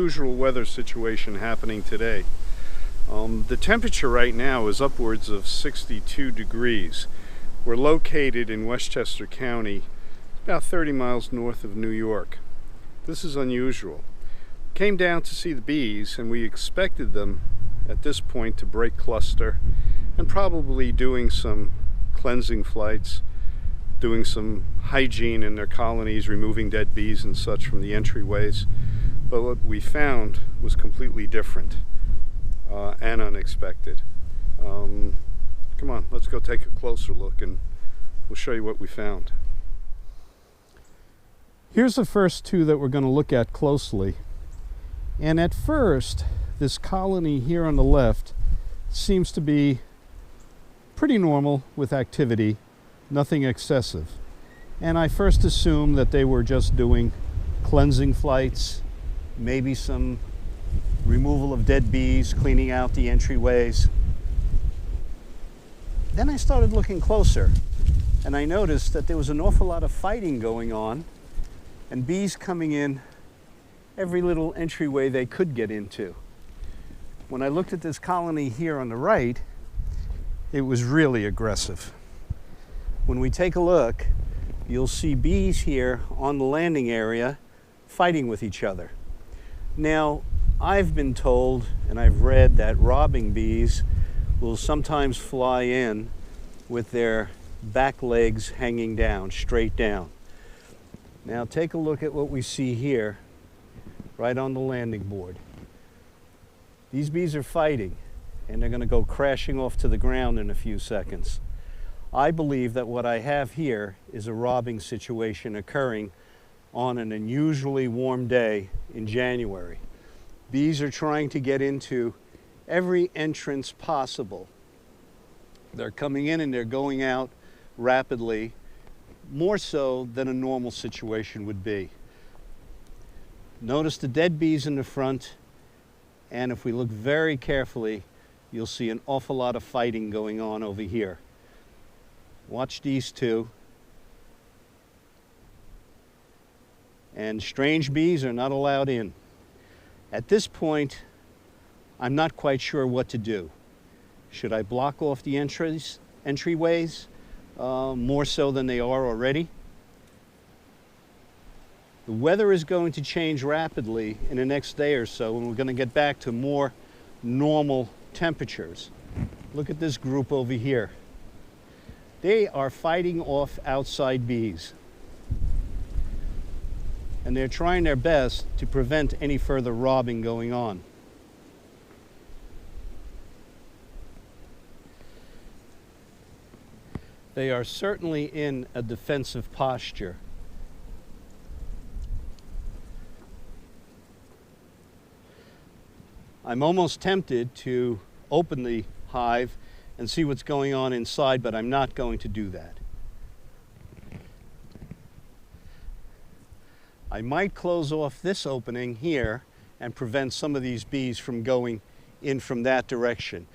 unusual weather situation happening today. The temperature right now is upwards of 62 degrees. We're located in Westchester County, about 30 miles north of New York. This is unusual. Came down to see the bees, and we expected them at this point to break cluster and probably doing some cleansing flights, doing some hygiene in their colonies, removing dead bees and such from the entryways. But what we found was completely different and unexpected. Come on, let's go take a closer look and we'll show you what we found. Here's the first two that we're going to look at closely. And at first, this colony here on the left seems to be pretty normal with activity, nothing excessive. And I first assumed that they were just doing cleansing flights, maybe some removal of dead bees, cleaning out the entryways. Then I started looking closer, and I noticed that there was an awful lot of fighting going on, and bees coming in every little entryway they could get into. When I looked at this colony here on the right, it was really aggressive. When we take a look, you'll see bees here on the landing area fighting with each other. Now, I've been told and I've read that robbing bees will sometimes fly in with their back legs hanging down, straight down. Now take a look at what we see here, right on the landing board. These bees are fighting, and they're going to go crashing off to the ground in a few seconds. I believe that what I have here is a robbing situation occurring on an unusually warm day in January. Bees are trying to get into every entrance possible. They're coming in and they're going out rapidly, more so than a normal situation would be. Notice the dead bees in the front, and if we look very carefully, you'll see an awful lot of fighting going on over here. Watch these two. And strange bees are not allowed in. At this point, I'm not quite sure what to do. Should I block off the entryways more so than they are already? The weather is going to change rapidly in the next day or so, and we're going to get back to more normal temperatures. Look at this group over here. They are fighting off outside bees, and they're trying their best to prevent any further robbing going on. They are certainly in a defensive posture. I'm almost tempted to open the hive and see what's going on inside, but I'm not going to do that. I might close off this opening here and prevent some of these bees from going in from that direction.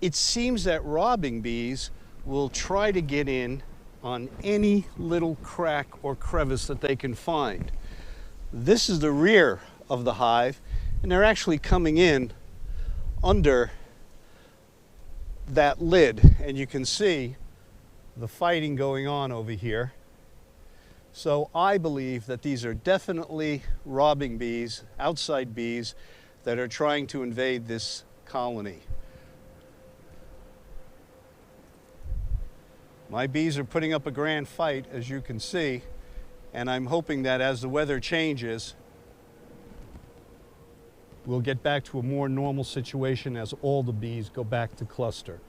It seems that robbing bees will try to get in on any little crack or crevice that they can find. This is the rear of the hive, and they're actually coming in under that lid, and you can see the fighting going on over here. So I believe that these are definitely robbing bees, outside bees, that are trying to invade this colony. My bees are putting up a grand fight, as you can see, and I'm hoping that as the weather changes, we'll get back to a more normal situation as all the bees go back to cluster.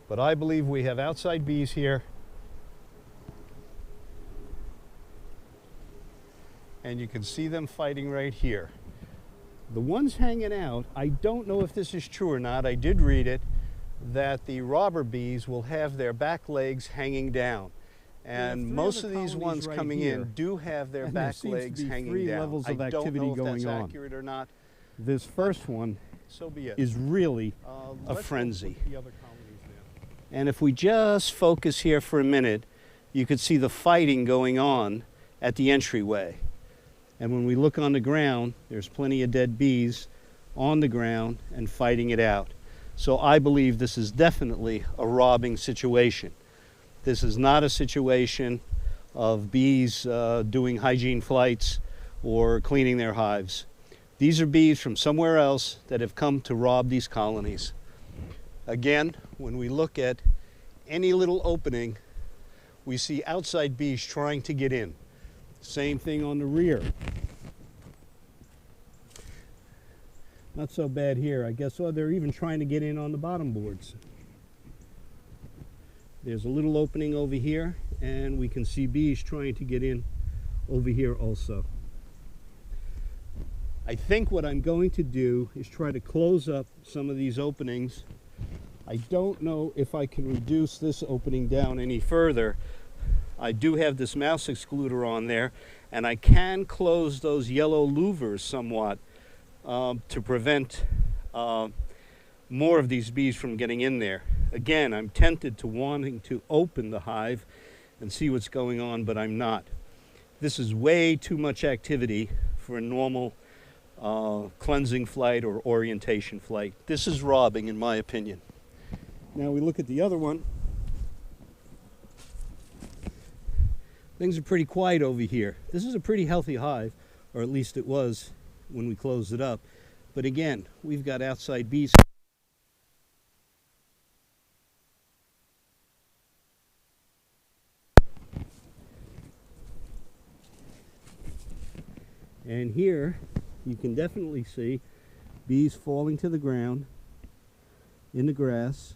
But I believe we have outside bees here, and you can see them fighting right here. The ones hanging out, I don't know if this is true or not. I did read it, that the robber bees will have their back legs hanging down. And most of these ones right coming in do have their back legs hanging down. Levels of activity going on. Accurate or not. This first one is really a frenzy. And if we just focus here for a minute, you could see the fighting going on at the entryway. And when we look on the ground, there's plenty of dead bees on the ground and fighting it out. So I believe this is definitely a robbing situation. This is not a situation of bees doing hygiene flights or cleaning their hives. These are bees from somewhere else that have come to rob these colonies. Again, when we look at any little opening, we see outside bees trying to get in. Same thing on the rear. Not so bad here. I guess they're even trying to get in on the bottom boards. There's a little opening over here, and we can see bees trying to get in over here also. I think what I'm going to do is try to close up some of these openings. I don't know if I can reduce this opening down any further. I do have this mouse excluder on there, and I can close those yellow louvers somewhat to prevent more of these bees from getting in there. Again, I'm tempted to wanting to open the hive and see what's going on, but I'm not. This is way too much activity for a normal cleansing flight or orientation flight. This is robbing, in my opinion. Now we look at the other one. Things are pretty quiet over here. This is a pretty healthy hive, or at least it was when we closed it up. But again, we've got outside bees. And here you can definitely see bees falling to the ground in the grass.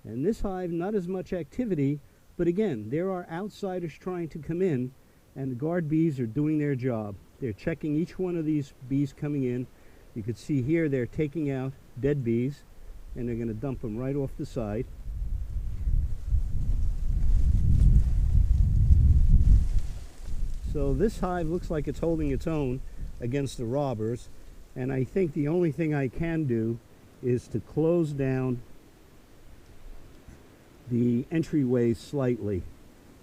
And this hive, not as much activity, but again, there are outsiders trying to come in, and the guard bees are doing their job. They're checking each one of these bees coming in. You can see here they're taking out dead bees, and they're going to dump them right off the side. So this hive looks like it's holding its own against the robbers, and I think the only thing I can do is to close down the entryway slightly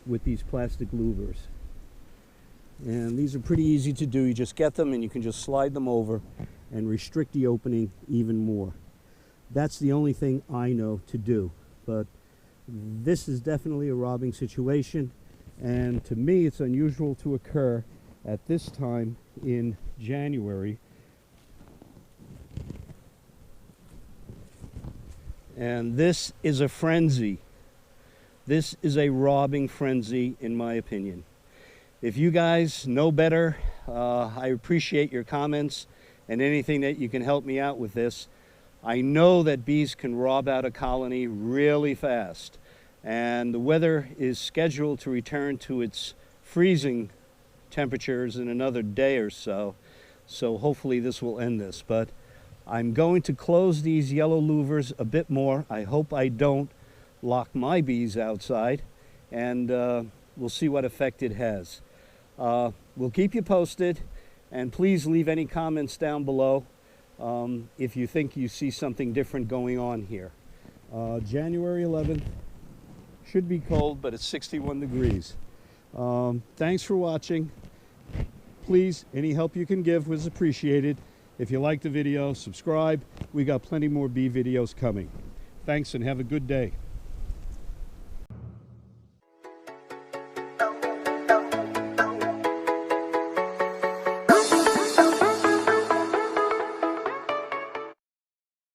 with these plastic louvers. And these are pretty easy to do. You just get them and you can just slide them over and restrict the opening even more. That's the only thing I know to do. But this is definitely a robbing situation, and to me it's unusual to occur at this time in January. And this is a frenzy. This is a robbing frenzy, in my opinion. If you guys know better, I appreciate your comments and anything that you can help me out with this. I know that bees can rob out a colony really fast, and the weather is scheduled to return to its freezing temperatures in another day or so. So hopefully this will end this. But I'm going to close these yellow louvers a bit more. I hope I don't lock my bees outside, and we'll see what effect it has. We'll keep you posted, and please leave any comments down below if you think you see something different going on here. January 11th, should be cold, but it's 61 degrees. Thanks for watching. Please, any help you can give was appreciated. If you like the video, subscribe. We got plenty more bee videos coming. Thanks, and have a good day.